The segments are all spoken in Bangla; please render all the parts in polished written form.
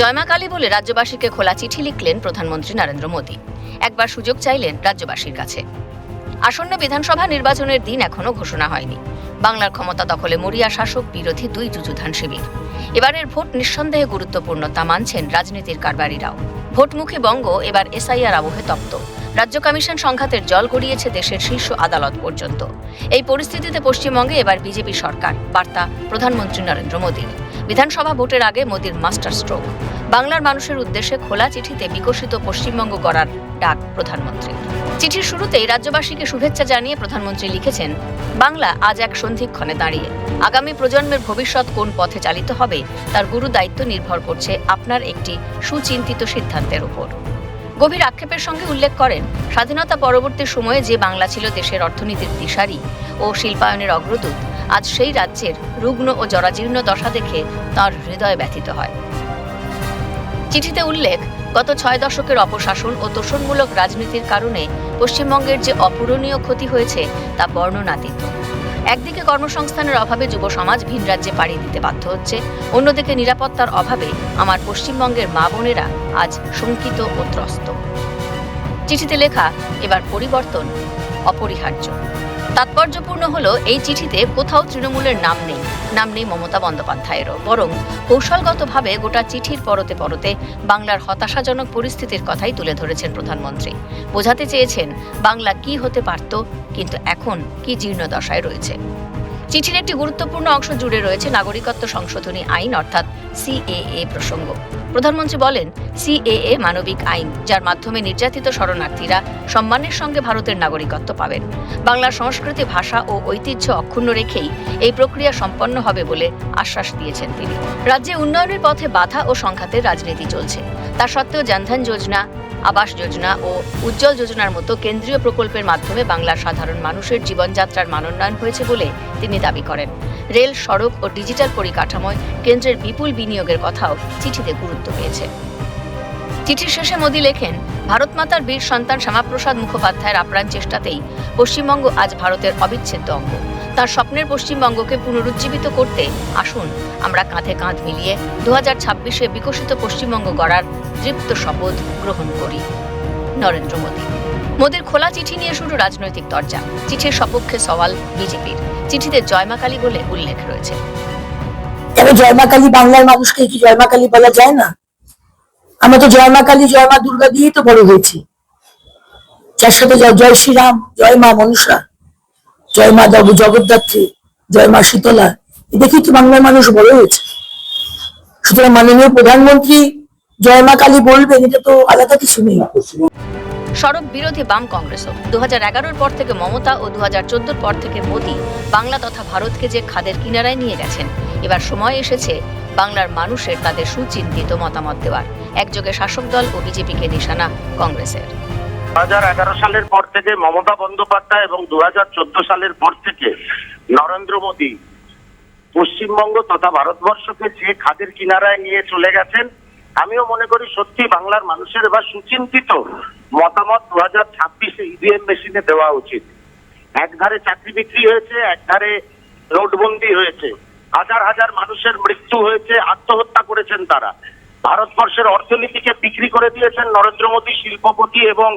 জয় মা কালী বলে রাজ্যবাসীকে খোলা চিঠি লিখলেন প্রধানমন্ত্রী নরেন্দ্র মোদী। একবার সুযোগ চাইলেন রাজ্যবাসীর কাছে। আসন্ন বিধানসভা নির্বাচনের দিন এখনো ঘোষণা হয়নি। বাংলার ক্ষমতা দখলে মরিয়া শাসক বিরোধী দুই যুযুধান শিবির। এবারের ভোট নিঃসন্দেহে গুরুত্বপূর্ণ, তা মানছেন রাজনীতির কারবারিরাও। ভোটমুখী বঙ্গ এবার এসআইআর আবহে তপ্ত। রাজ্য কমিশন সংঘাতের জল গড়িয়েছে দেশের শীর্ষ আদালত পর্যন্ত। এই পরিস্থিতিতে পশ্চিমবঙ্গে এবার বিজেপি সরকার, বার্তা প্রধানমন্ত্রী নরেন্দ্র মোদীর। বিধানসভা ভোটের আগে মোদীর মাস্টার স্ট্রোক। বাংলার মানুষের উদ্দেশ্যে খোলা চিঠিতে বিকশিত পশ্চিমবঙ্গ গড়ার ডাক প্রধানমন্ত্রী। চিঠির শুরুতেই রাজ্যবাসীকে শুভেচ্ছা জানিয়ে প্রধানমন্ত্রী লিখেছেন, বাংলা আজ এক সন্ধিক্ষণে দাঁড়িয়ে। আগামী প্রজন্মের ভবিষ্যৎ কোন পথে চালিত হবে তার গুরু দায়িত্ব নির্ভর করছে আপনার একটি সুচিন্তিত সিদ্ধান্তের উপর। গভীর আক্ষেপের সঙ্গে উল্লেখ করেন, স্বাধীনতা পরবর্তী সময়ে যে বাংলা ছিল দেশের অর্থনীতির দিশারি ও শিল্পায়নের অগ্রদূত, আজ সেই রাজ্যের রুগ্ন ও জরাজীর্ণ দশা দেখে তাঁর হৃদয় ব্যথিত হয়। চিঠিতে উল্লেখ, গত 6 দশকের অপশাসন ও তোষণমূলক রাজনীতির কারণে পশ্চিমবঙ্গের যে অপূরণীয় ক্ষতি হয়েছে তা বর্ণনাতীত। একদিকে কর্মসংস্থানের অভাবে যুব সমাজ ভিন রাজ্যে পাড়ি দিতে বাধ্য হচ্ছে, অন্যদিকে নিরাপত্তার অভাবে আমার পশ্চিমবঙ্গের মা বোনেরা আজ শঙ্কিত ও ত্রস্ত। চিঠিতে লেখা, এবার পরিবর্তন অপরিহার্য। তাৎপর্যপূর্ণ হলো, এই চিঠিতে কোথাও তৃণমূলের নাম নেই মমতা বন্দ্যোপাধ্যায়েরও, বরং কৌশলগতভাবে গোটা চিঠির পরতে পরতে বাংলার হতাশাজনক পরিস্থিতির কথাই তুলে ধরেছেন প্রধানমন্ত্রী। বোঝাতে চেয়েছেন বাংলা কি হতে পারত, কিন্তু এখন কি জীর্ণদশায় রয়েছে। চিঠির একটি গুরুত্বপূর্ণ অংশ জুড়ে রয়েছে নাগরিকত্ব সংশোধনী আইন অর্থাৎ সিএএ প্রসঙ্গ। প্রধানমন্ত্রী বলেন, সিএএ মানবিক আইন, যার মাধ্যমে নির্যাতিত শরণার্থীরা সম্মানের সঙ্গে ভারতের নাগরিকত্ব পাবেন। বাংলার সংস্কৃতি, ভাষা ও ঐতিহ্য অক্ষুণ্ণ রেখেই এই প্রক্রিয়া সম্পন্ন হবে বলে আশ্বাস দিয়েছেন তিনি। রাজ্যে উন্নয়নের পথে বাধা ও সংঘাতের রাজনীতি চলছে। তা সত্ত্বেও জনধন যোজনা, আবাস যোজনা ও উজ্জ্বল যোজনার মতো কেন্দ্রীয় প্রকল্পের মাধ্যমে বাংলার সাধারণ মানুষের জীবনযাত্রার মানোন্নয়ন হয়েছে বলে তিনি দাবি করেন। রেল, সড়ক ও ডিজিটাল পরিকাঠামোয় কেন্দ্রের বিপুল বিনিয়োগের কথাও চিঠিতে গুরুত্ব পেয়েছে। চিঠির শেষে মোদী লেখেন, ভারতমাতার বীর সন্তান শ্যামাপ্রসাদ মুখোপাধ্যায়ের আপ্রাণ চেষ্টাতেই পশ্চিমবঙ্গ আজ ভারতের অবিচ্ছেদ্য অঙ্গ। তার স্বপ্নের পশ্চিমবঙ্গকে পুনরুজ্জীবিত করতে আসুন আমরা কাঁধে কাঁধ মিলিয়ে 2026-এ বিকশিত পশ্চিমবঙ্গ গড়ার দৃপ্ত শপথ গ্রহণ করি। নরেন্দ্র মোদী। মোদীর খোলা চিঠি নিয়ে শুরু রাজনৈতিক তরজা। চিঠির সপক্ষে সওয়াল বিজেপির। চিঠিতে জয় মা কালী বলে উল্লেখ রয়েছে। কেন জয় মা কালী বাংলার মানুষকে কি জয় মা কালী বলা যায় না? আমরা তো জয় মা কালী, জয় মা দুর্গা দিয়েই তো বড় হয়েছি। যার সাথে জয় শ্রীরাম, জয় মা মনসা, জয় মা জগদ্ধাত্রী, জয় মা শীতলা, দেখি তো বাংলার মানুষ বড় হয়েছে। সুতরাং মাননীয় প্রধানমন্ত্রী জয় মা কালী বলবেন, এটা তো আলাদা কিছু নেই। সড়ক বিরোধী বাম কংগ্রেসও 2011-র পর থেকে মমতা ও 2014-র পর থেকে মোদী বাংলা তথা ভারতকে যে খাদের কিনারায় নিয়ে গেছেন, এবার সময় এসেছে বাংলার মানুষের তাদের সুচিন্তিত মতামত দেওয়ার। একযোগে শাসক দল ও বিজেপিকে নিশানা কংগ্রেসের। 2011 সালের পর থেকে মমতা বন্দ্যোপাধ্যায় এবং 2014 সালের পর থেকে নরেন্দ্র মোদী পশ্চিমবঙ্গ তথা ভারতবর্ষকে যে খাদের কিনারায় নিয়ে চলে গেছেন, আমিও মনে করি সত্যি বাংলার মানুষের এবার সুচিন্তিত মতামত 2026-এ ইভিএম মেশিনে দেওয়া উচিত। একধারে চাকরি বিক্রি হয়েছে, একধারে নোটবন্দি হয়েছে, হাজার হাজার মানুষের মৃত্যু হয়েছে, আত্মহত্যা করেছেন তারা। ভারতবর্ষের অর্থনীতিকে বিক্রি করে দিয়েছেন নরেন্দ্র মোদী শিল্পপতি এবং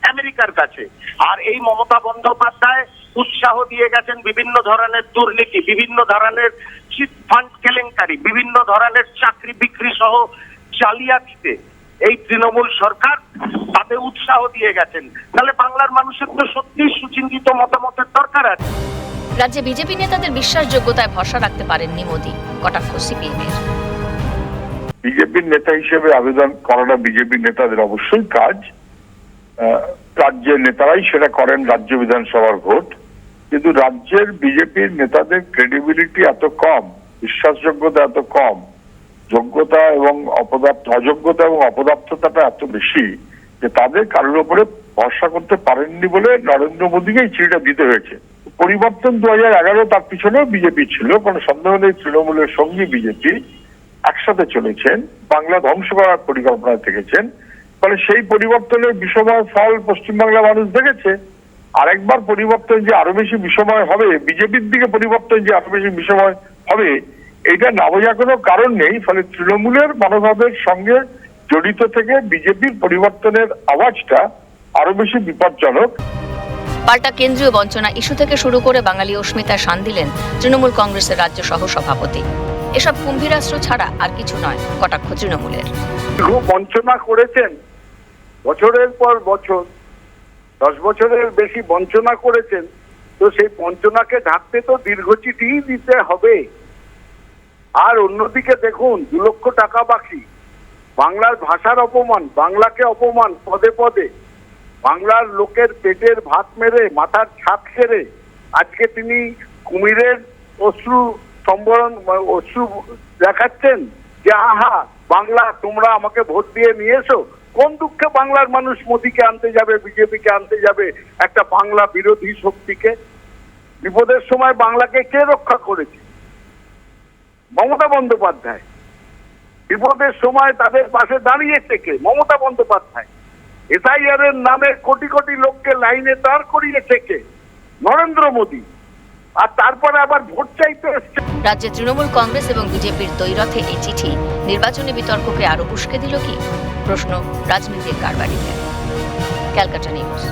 আমেরিকার কাছে। আর এই মমতা বন্দ্যোপাধ্যায় উৎসাহ দিয়ে গেছেন বিভিন্ন ধরনের দুর্নীতি, বিভিন্ন ধরনের চিট ফান্ড কেলেঙ্কারি, বিভিন্ন ধরনের চাকরি বিক্রি সহ জালিয়াতিতে এই তৃণমূল সরকার তাতে উৎসাহ দিয়ে গেছেন। তাহলে বাংলার মানুষের তো সত্যি সুচিন্তিত মতামতের দরকার আছে। রাজ্যে বিজেপি নেতাদের বিশ্বাসযোগ্যতায় ভরসা রাখতে পারেননি মোদী, কটাক্ষ সিপিএমের। বিজেপির নেতা হিসেবে আবেদন করাটা বিজেপি নেতাদের অবশ্যই কাজ। রাজ্যের নেতারাই সেটা করেন রাজ্য বিধানসভার ভোট। কিন্তু রাজ্যের বিজেপির নেতাদের ক্রেডিবিলিটি এত কম, বিশ্বাসযোগ্যতা এত কম, যোগ্যতা এবং অযোগ্যতা এবং অপদার্থতাটা এত বেশি যে তাদের কারোর উপরে ভরসা করতে পারেননি বলে নরেন্দ্র মোদীকে এই চিঠিটা দিতে হয়েছে। পরিবর্তন 2011 তার পিছনেও বিজেপি ছিল, কোনো সন্দেহ নেই। তৃণমূলের সঙ্গে বিজেপি একসাথে চলেছেন, বাংলা ধ্বংস করার পরিকল্পনা থেকেছেন। ফলে সেই পরিবর্তনের বিষময় ফল পশ্চিমবাংলার মানুষ দেখেছে। আরেকবার পরিবর্তন যে আরো বেশি বিষময় হবে, বিজেপির দিকে পরিবর্তন যে আরো বেশি বিষময় হবে, এটা না বোঝার কোনো কারণ নেই। ফলে তৃণমূলের মনোভাবের সঙ্গে জড়িত থেকে বিজেপির পরিবর্তনের আওয়াজটা আরো বেশি বিপজ্জনক। পাল্টা কেন্দ্রীয় বঞ্চনা ইস্যু থেকে শুরু করে বাঙালি অস্মিতায় শান দিলেন তৃণমূল কংগ্রেসের রাজ্য সহ সভাপতি। এসব কুম্ভীরাস্ত্র ছাড়া আর কিছু নয় কটাক্ষ তৃণমূলের। বঞ্চনা করেছেন বছরের পর বছর, 10 বছরের বেশি বঞ্চনা করেছেন, তো সেই বঞ্চনাকে ঢাকতে তো দীর্ঘ চিঠি দিতে হবে। আর অন্যদিকে দেখুন 2 লক্ষ টাকা বাকি, বাংলার ভাষার অপমান, বাংলাকে অপমান পদে পদে, বাংলার লোকের পেটের ভাত মেরে মাথার ছাদ কেড়ে আজকে তিনি কুমিরের অশ্রু সম্বরণ অশ্রু দেখাচ্ছেন যে আহা বাংলা তোমরা আমাকে ভোট দিয়ে নিয়ে এসো। কোন দুঃখে বাংলার মানুষ মোদীকে আনতে যাবে, বিজেপিকে আনতে যাবে, একটা বাংলা বিরোধী শক্তিকে? বিপদের সময় বাংলাকে কে রক্ষা করেছে? মমতা বন্দ্যোপাধ্যায়। বিপদের সময় তাদের পাশে দাঁড়িয়েছে কে? মমতা বন্দ্যোপাধ্যায়। এসআইআর এর নামে কোটি কোটি লোককে লাইনে দাঁড় করিয়েছে কে? নরেন্দ্র মোদী। আর তারপরে আবার ভোট চাইতে এসছে। রাজ্যে তৃণমূল কংগ্রেস এবং বিজেপির দ্বৈরথে এই চিঠি নির্বাচনী বিতর্ককে আরো উস্কে দিল কি? প্রশ্ন রাজনীতির কারবারিতে। ক্যালকাটা নিউজ।